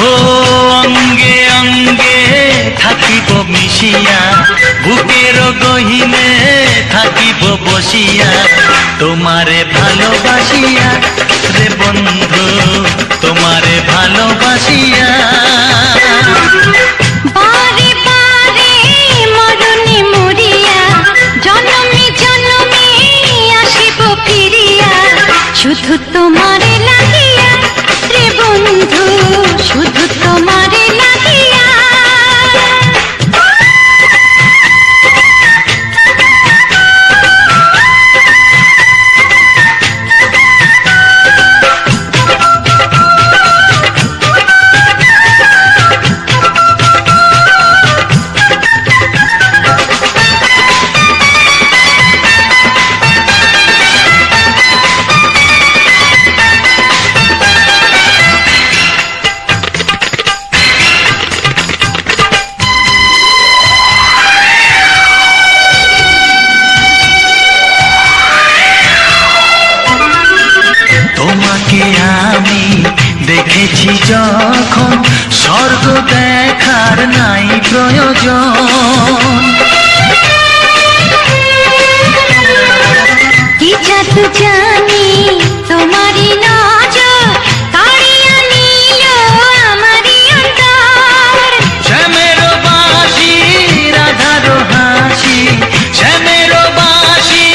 ও অঙ্গে অঙ্গে থাকিব মিশিয়া, বুকের গহিনে থাকিব বসিয়া, তোমারে ভালোবাসিয়া রে বন্ধু, তোমারে ভালোবাসিয়া। বারে বারে মরণে মরিয়া, জনমে জনমে আসিব ফিরিয়া, শুধু তোমারে লাগিয়া রে বন্ধু, শুধু তোমারে লাগিয়া। আমি দেখেছি যখন, স্বর্গ দেখার নাই প্রয়োজন। কি জাদু জানি তোমারই নজর, কাড়িয়া নিল আমারই অন্তর। শ্যামের বাঁশি রাধার হাসি, শ্যামের বাঁশি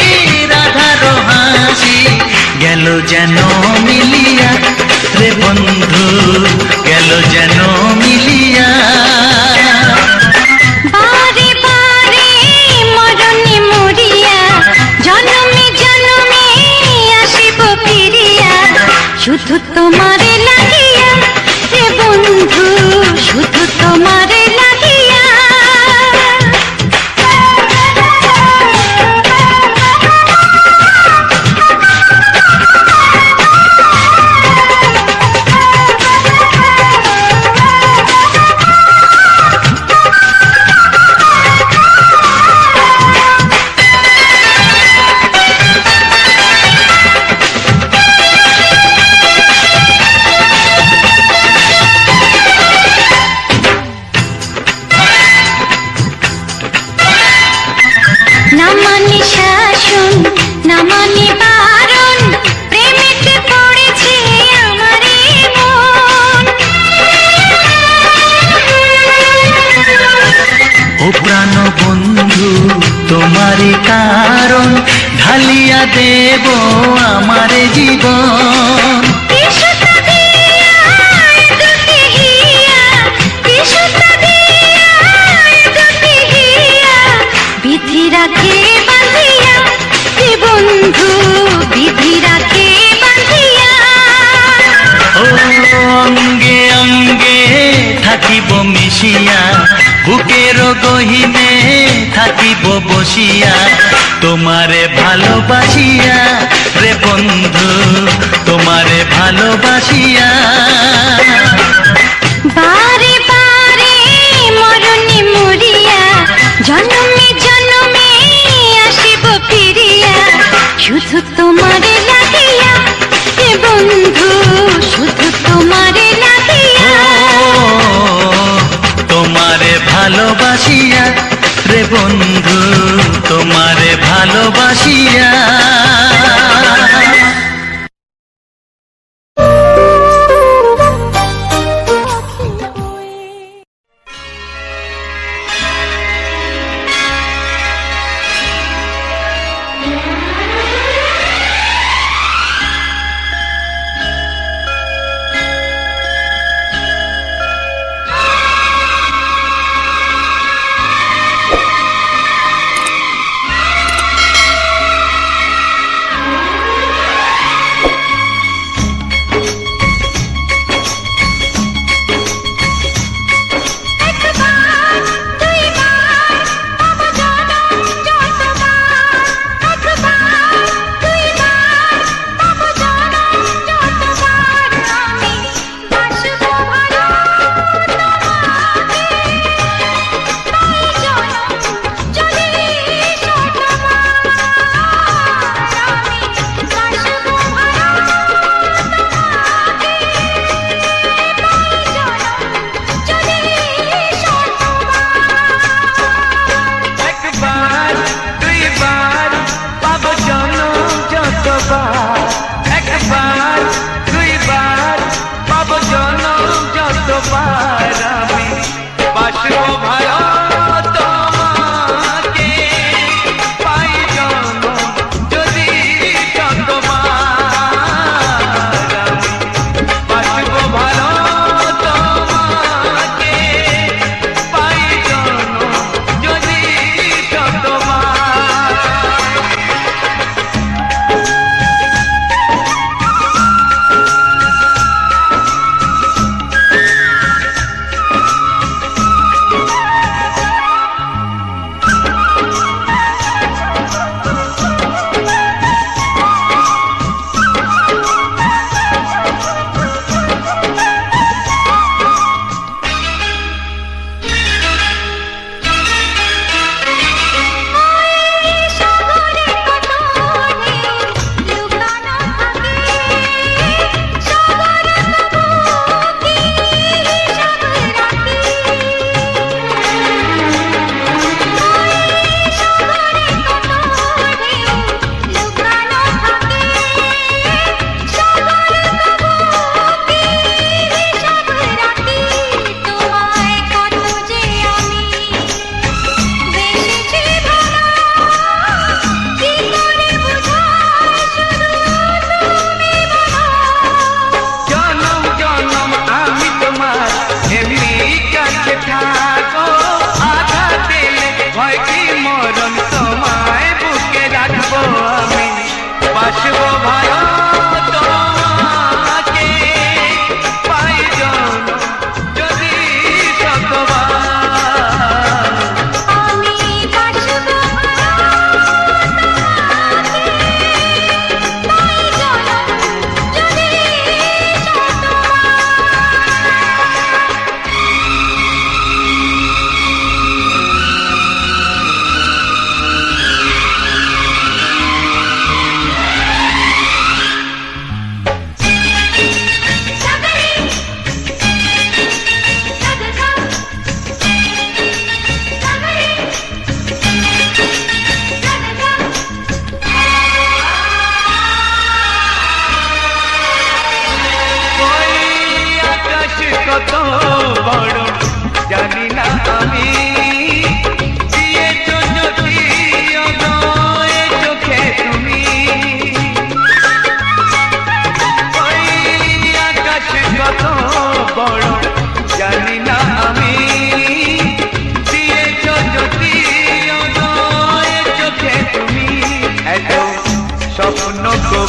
রাধার হাসি, গেল যেন মিলিয়া রে বন্ধু, গেল যেন মিলিয়া। বারে বারে মরণে মরিয়া, জনমে জনমে আসিব ফিরিয়া, শুধু তোমারে লাগিয়া রে বন্ধু, শুধু তোমারে লাগিয়া। না মানে শাসন, না মানে বারণ, প্রেমেতে পড়েছে আমারে মন। ও প্রাণ বন্ধু তোমারই কারণ, ঢালিয়া দেব আমারে জীবন। বিধি রাখে বাঁধিয়া রে বন্ধু, বিধি রাখে বাঁধিয়া। ও অঙ্গে অঙ্গে থাকিব মিশিয়া, বুকের গহিনে থাকিব বসিয়া, তোমারে ভালোবাসিয়া রে বন্ধু, তোমারে ভালোবাসিয়া। বারে বারে মরণে মরিয়া, জনমে জনমে আসিব ফিরিয়া, শুধু তোমারে লাগিয়া রে বন্ধু, শুধু তোমারে লাগিয়া। তোমারে ভালোবাসিয়া রে বন্ধু, তোমারে ভালোবাসিয়া।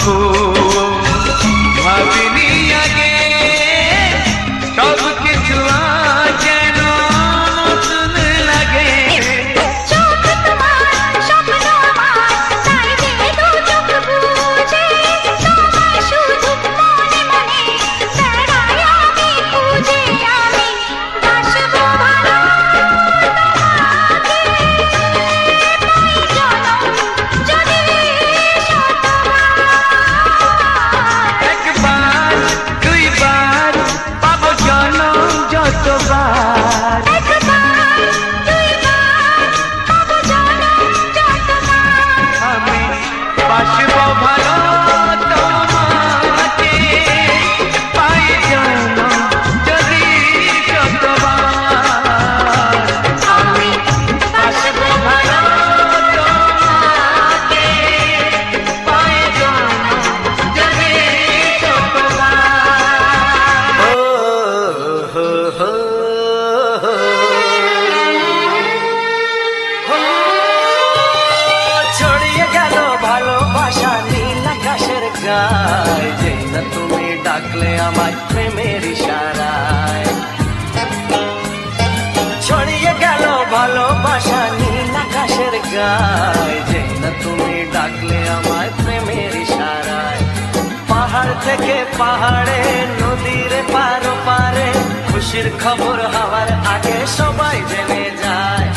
তবু ভাবিনি আগে সব কিছু আজ যেন নতুন লাগে। চোখ তোমার স্বপ্ন আমার, তাই যে দু চোখ বুঝে তোমায় শুধু মনে মনে বেড়াই আমি খুঁজে। আমি বাসবো ভালো তোমাকে, পাই জনম যদি শতবার। একবার দুইবার পাবো জনম যতবার। একবার দুইবার পাবো জনম যতবার। আমি বাসবো ভালো তোমাকে, পাই জনম যদি যতবার। আমি বাসবো ভালো তোমাকে, পাই জনম যদি যতবার। ও হো হো ছড়িয়ে গেল ভালোবাসা নীল আকাশের গায়, যে না তুমি ডাকলে আমায় প্রেমের ইশারায়। ছড়িয়ে গেল ভালোবাসা নীল আকাশের গায়, যে না তুমি ডাকলে আমায় প্রেমের ইশারায়। পাহাড় থেকে পাহাড়ে নদীর পার পারে খুশির খবর হওয়ার আগে সবাই জেনে যায়।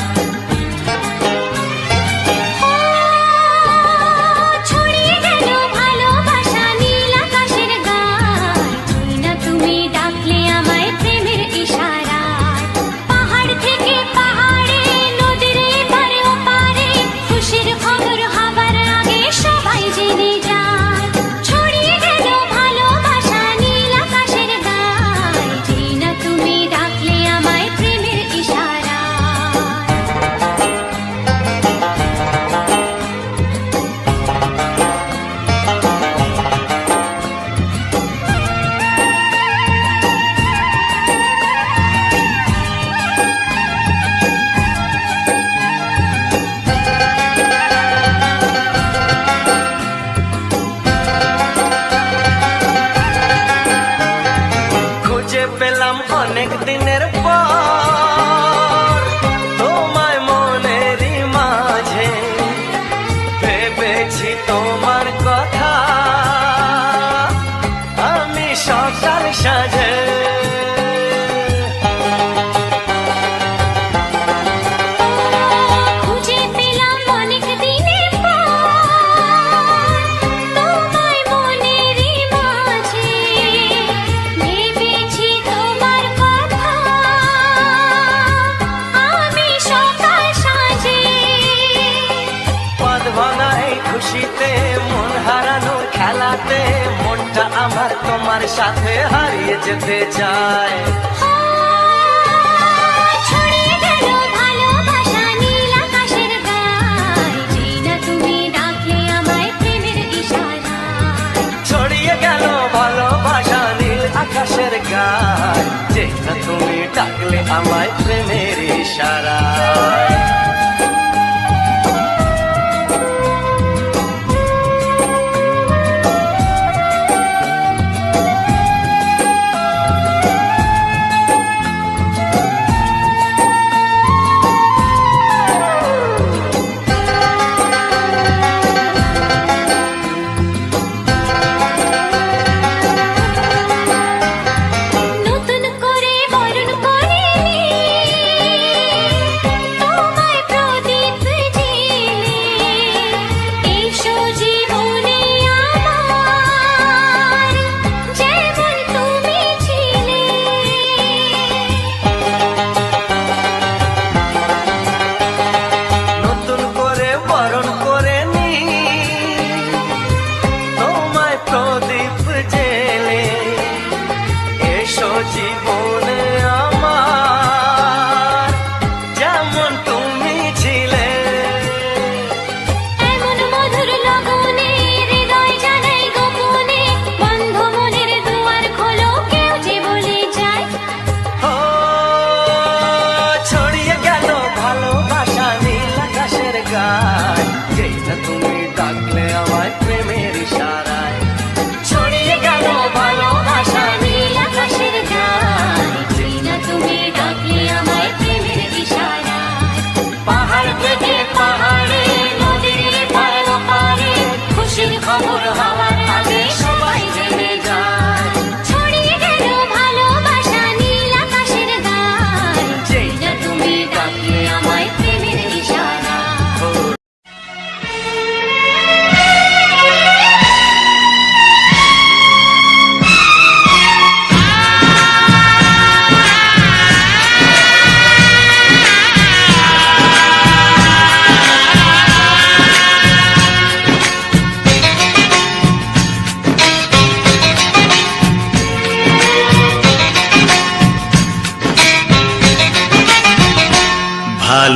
ছড়িয়ে গেল ভালোবাসা নীল আকাশের গায়, তুই না তুমি ডাকলে আমায় প্রেমের ইশারায়। পাহাড় থেকে পাহাড়ে নদীর এপারে ওপারে খুশির খবর হবার আগে সবাই জেনে যায়। ছড়িয়ে গেল ভালোবাসা নীল আকাশের গায়, তুই না তুমি ডাকলে আমায় প্রেমের ইশারায়। খুঁজে পেলাম অনেক দিনের পর তোমায় মনেরই মাঝে, ভেবেছি তোমার কথা আমি সকাল সাজে। খুঁজে পেলাম অনেক দিনের পর তোমায় মনেরই মাঝে, ভেবেছি তোমার কথা আমি সকাল সাজে। পদ ভাঙা এই খুশিতে মন হারানোর খেলাতে মনটা আমার তোমার সাথে হারিয়ে যেতে চায়। ছড়িয়ে গেল ভালোবাসা নীল আকাশের গায়, যে না তুমি ডাকলে আমায় প্রেমের ইশারায়। ছড়িয়ে গেল ভালোবাসা নীল আকাশের গায়, যে না তুমি ডাকলে আমায় প্রেমের ইশারায়। নতুন করে বরণ করে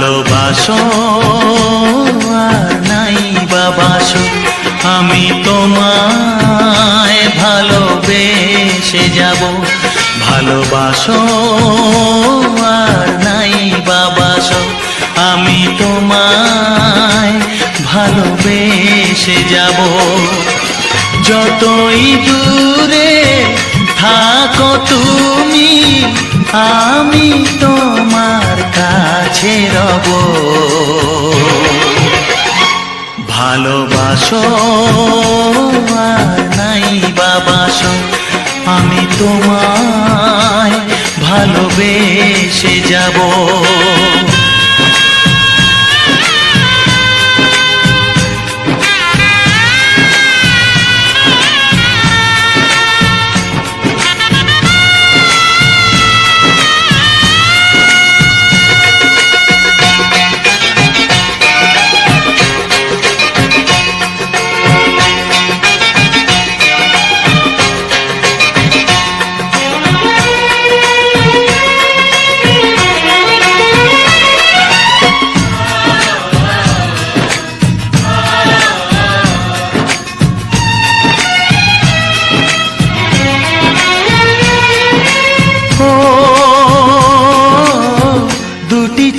ভালোবাসো আর নাই বাবাসো, আমি তোমায় ভালোবেসে যাব। ভালোবাসো আর নাই বাবাসো, আমি তোমায় ভালোবেসে যাব। যতই দূরে থাকো তুমি, আমি তোমার কাছে রব। ভালোবাসো আর নাই বাবাসো, আমি তোমায় ভালোবেসে যাব।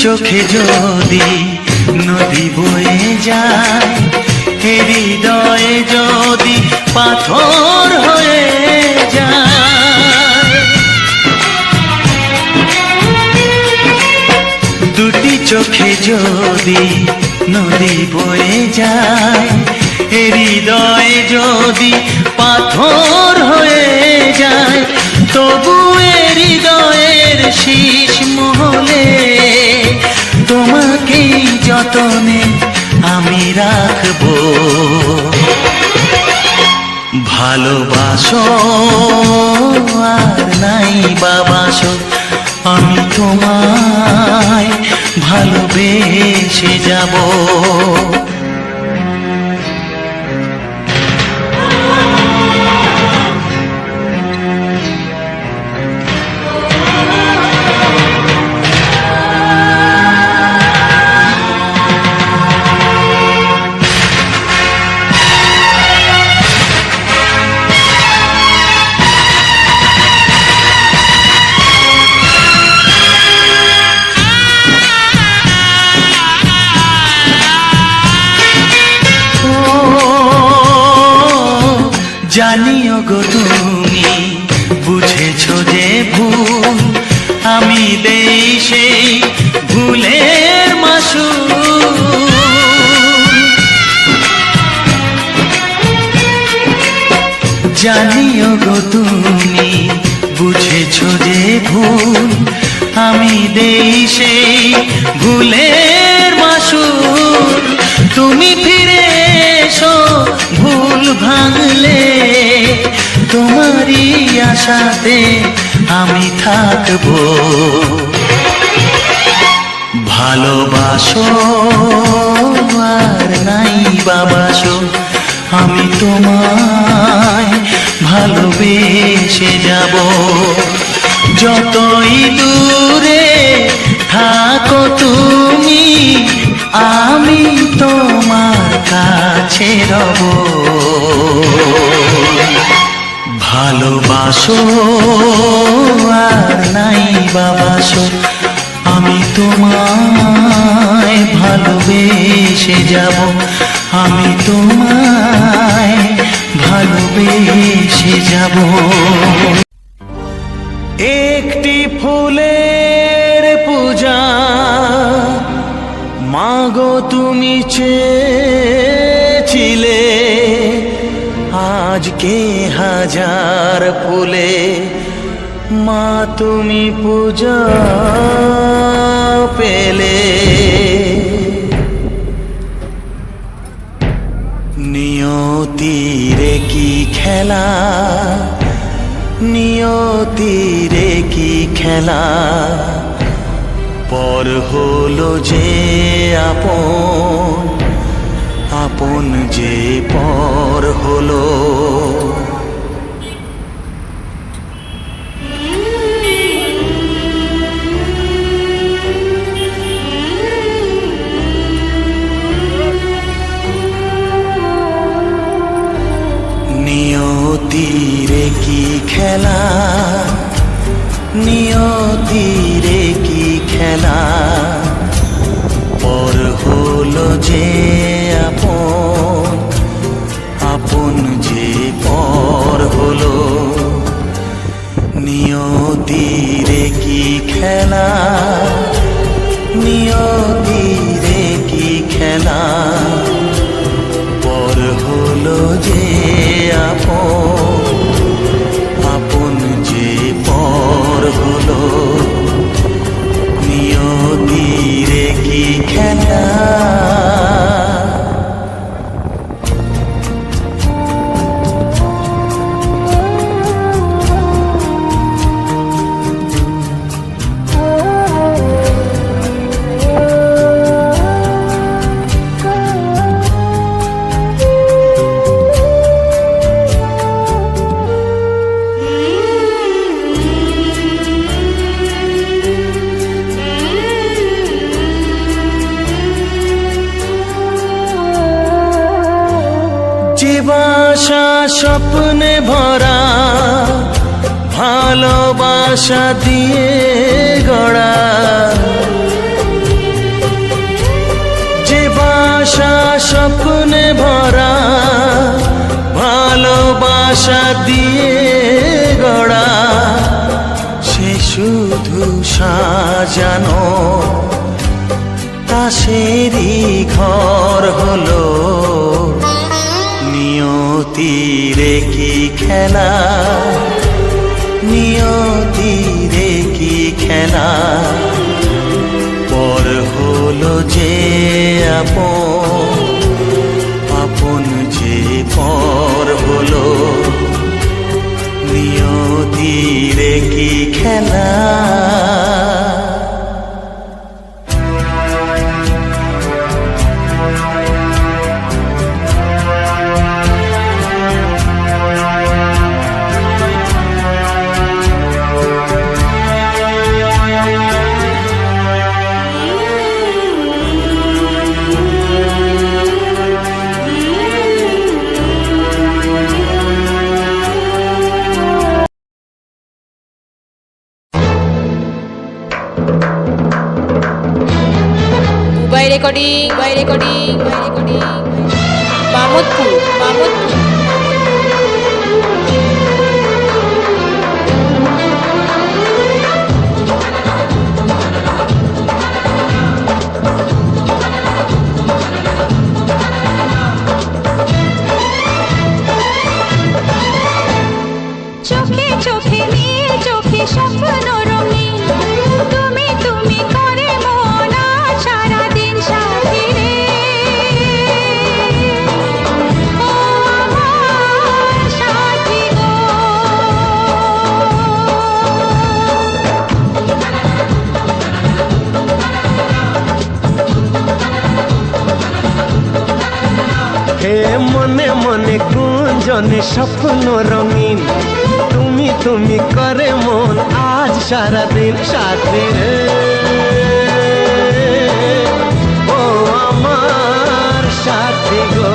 চোখে যদি নদী বয়ে যায়, হৃদয়ে যদি পাথর হয়ে যায়। দুটি চোখে যদি নদী বয়ে যায়, হৃদয়ে যদি পাথর হয়ে যায়, তবু হৃদয়ের শীষ মহলে তোমাকে যতনে আমি রাখবো। ভালোবাসো আর নাই বাবাসো, আমি তোমায় ভালোবেসে যাব। জানিও গো তুমি বুঝেছো যে ভুল, আমি দেই সেই ভুলের মাসুল। জানিও গো তুমি বুঝেছো যে ভুল, আমি দেই সেই ভুলের মাসুল। তুমি ফিরে এসো ভুল ভাঙলে, তোমারই আশাতে আমি থাকবো। ভালোবাসো আর নাই বাবাসো, আমি তোমায় ভালোবেসে যাব। যতই দূরে থাকো তুমি, আমি তোমার কাছে রব। ভালোবাসো আর নাই বাবাসো, আমি তোমায় ভালোবেসে যাব। আমি তোমায় ভালোবেসে যাব। একটি ফুলের পূজা মাগো তুমি চেয়েছিলে, আজকে হাজার ফুলে মা তুমি পূজা পেলে। নিয়তিরে কি খেলা, নিয়তিরে কি খেলা, পর হলো যে আপন, আপন যে পর হলো। খেলা, নিয়তির কি খেলা, পর হলো যে আপন, আপন যে পর হলো। নিয়তির কি খেলা, নিয়তির কি খেলা, পর হলো যে আপন, আপন যে পর হলো। নিয়তির কি খেলা। যে বাসা স্বপ্নে ভরা, ভালোবাসা দিয়ে গড়া, যে বাসা স্বপ্নে ভরা, ভালোবাসা দিয়ে গড়া, সে শুধু সাজানো তাসেরই ঘর হলো। নিয়তির কি খেলা, নিয়তির কি খেলা, পর হলো যে আপন, আপন যে পর হলো। নিয়তির কি খেলা। রেকর্ডিং মামুদপুর চোখে চোখে নীল, চোখে স্বপ্ন রঙিন, তুমি তুমি করে মন আজ সারাদিন সাথী রে। ও আমার সাথী গো। হে মনে মনে গুঞ্জনে স্বপ্ন রঙিন, তুমি তুমি করে মন আজ সারাদিন সাথী রে। ও আমার সাথী গো।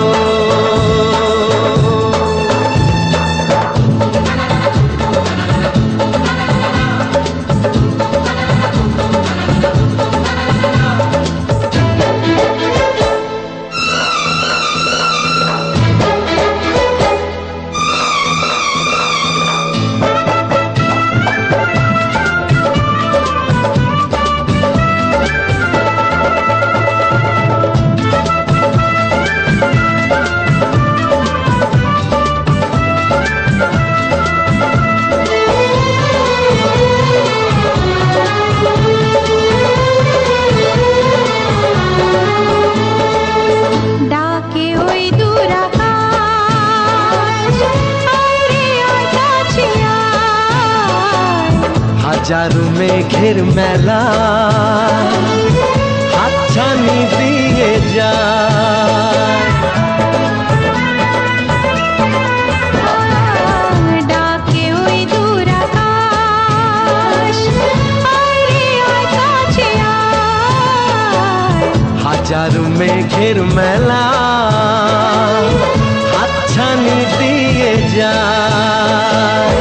ডাকে ওই দূর আকাশ, আয় রে আয় কাছে আয়। হাজারো মেঘের মেলা হাতছানি দিয়ে যায়। ডাকে ওই দূর আকাশ, আয় রে আয় কাছে আয়। হাজারো মেঘের মেলা হাতছানি দিয়ে যায়।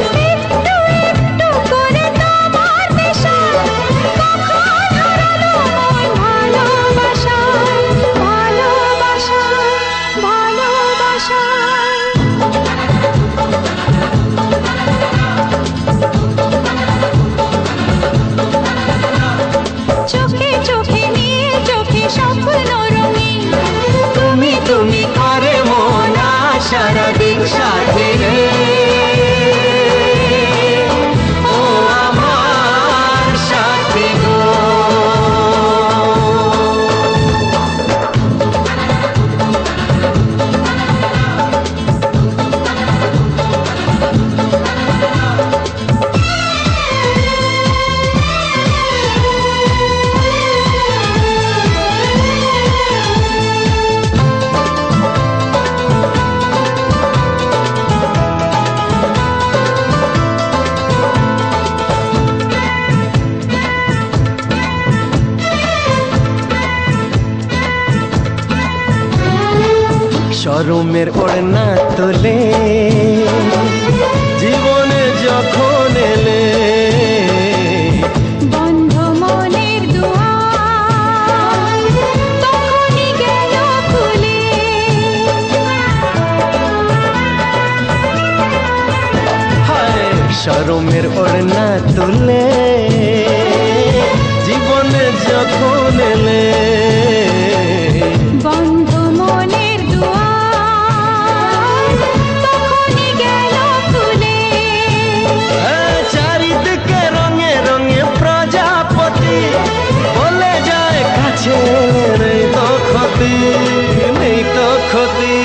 শরমের ওড়না তোলে জীবনে যখন এলে বন্ধ মনের দুয়ার তখনই গেল খুলে। হায় শরমের ওড়না তোলে জীবনে যখন এলে বন্ধ মনের দুয়ার তখনই গেল খুলে। চারিদিকে রঙে রঙে প্রজাপতি বলে যায় কাছে নেই তো ক্ষতি, নেই তো ক্ষতি,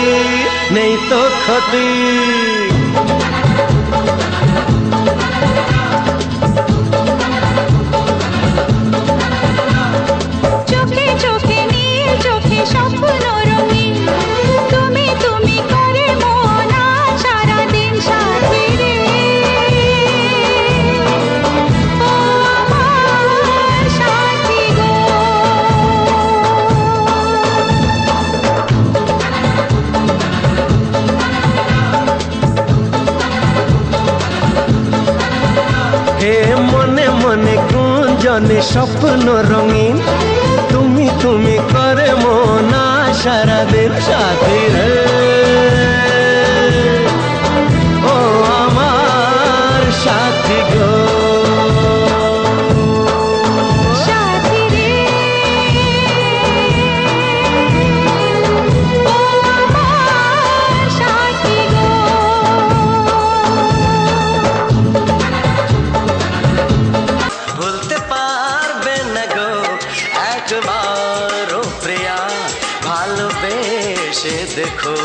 নেই তো ক্ষতি। চোখে চোখে নীল চোখে স্বপ্ন রঙিন তুমি তুমি করে মন সারাদিন সাথী রে। ও আমার সাথী গো। হে মনে মনে গুঞ্জনে স্বপ্ন রঙিন তুমি তুমি করে মন সারাদিন সাথী রে। ও আমার সাথী গো। সাথী রে ও আমার সাথী গো। বলতে পারবে না গো একবারও প্রিয়া ভালোবেসে দেখো।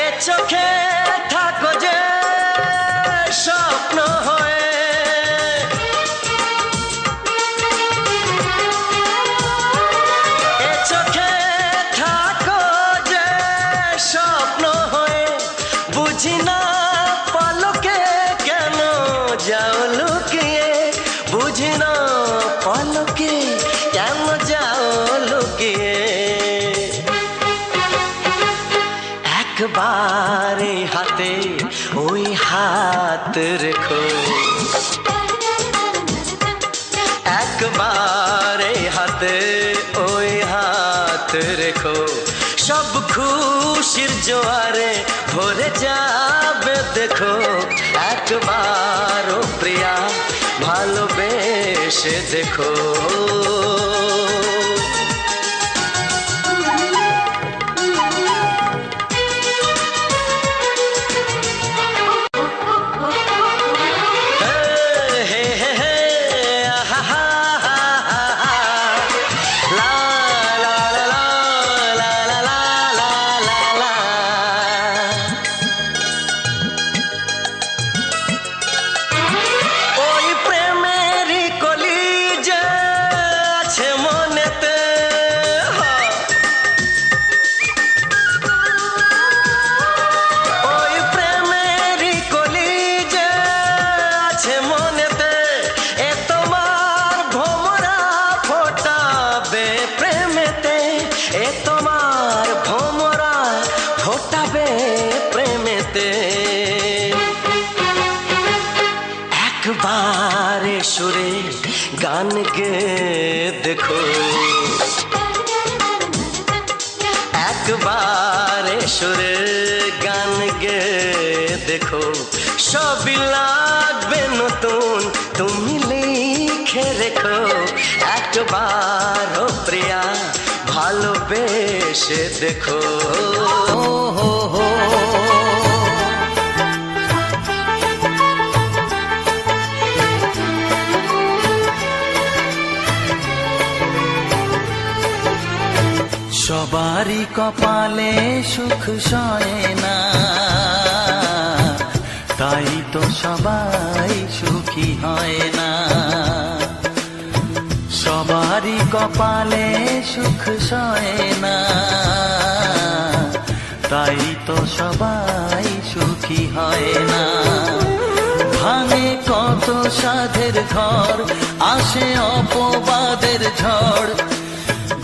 এ চোখে থাকো যে স্বপ্ন হয়ে এ চোখে থাকো যে স্বপ্ন হয়ে বুঝি না পলকে কেন যাও লুকিয়ে বুঝি না পলকে কেন যাও লুকিয়ে একবার হাতে ওই হাত রেখো একবার হাতে ওই হাত রেখো সব খুশির জোয়ারে ভরে যাবে দেখো একবার ও প্রিয়া ভালোবেসে দেখো। ওই প্রেমেরই কলিজা আছে মনেতে ওই প্রেমেরই কলিজা আছে মনেতে এ তোমার ভোমরা ফোটাবে প্রেমেতে এ তোমার ভোমরা ফোটাবে প্রেমেতে একবার সুরে গান গে দেখো একবার সুরে গান গে দেখো সবই লাগবে নতুন তুমি লিখে রেখো একবার ও প্রিয়া ভালোবেসে দেখো। সবারই কপালে সুখ সয় না, তাই তো সবাই সুখী সুখী হয় না। সবারই কপালে সুখ সয় না, তাই তো সবাই সুখী হয় না। ভাঙে কত সাধের ঘর, আসে অপবাদের ঝড়,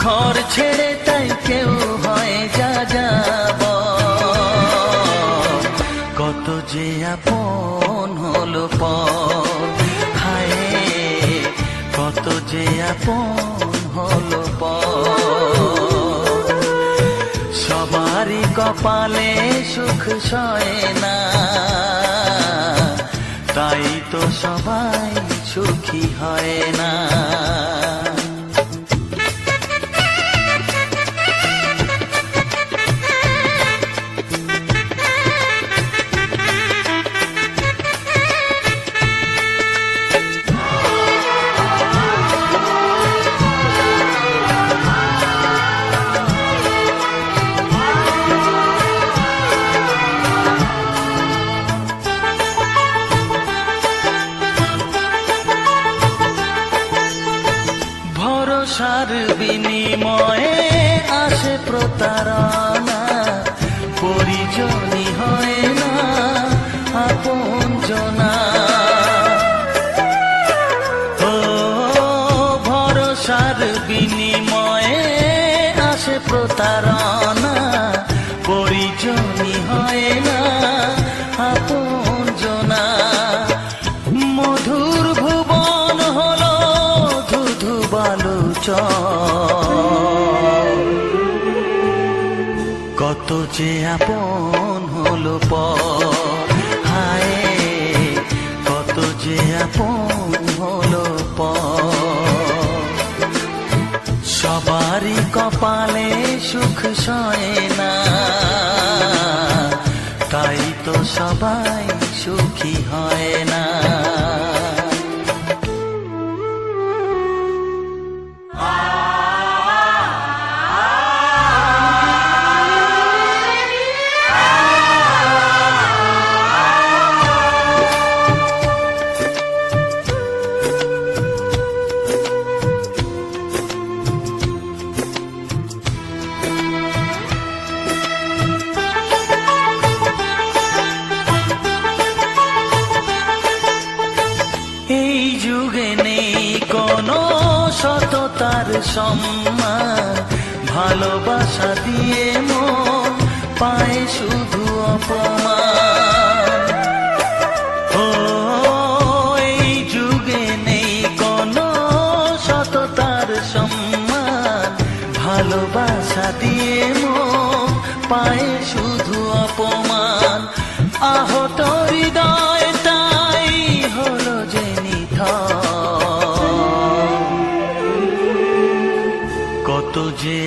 ঘর ছেড়ে তাই কেউ হয় যা যাব। কত যে আপন হলো পর, হায় কত যে আপন হলো পর। সবারই কপালে সুখ সয় না, তাই তো সবাই সুখী হয় না। ভরসার বিনিময়ে আসে প্রতারণা, পরিজনই হয় না আপনজনা। ও ভরসার বিনিময়ে আসে প্রতারণা, পরিজনই হয় না আপনজনা। মধুর ভুবন হলো ধুধু বালুচর, কত যে আপন হলো পর, হায় কত যে আপন হলো পর। সবারই কপালে সুখ সয় না, তাই তো সবাই সুখী হয় না। এই যুগে নেই কোনো সততার সম্মান, ভালোবাসা দিয়ে মন পায় শুধু অপমান। ও এই যুগে নেই কোনো সততার সম্মান, ভালোবাসা দিয়ে মন পায় শুধু অপমান। আহত হৃদয় তাই হলো যে নিথর, কত যে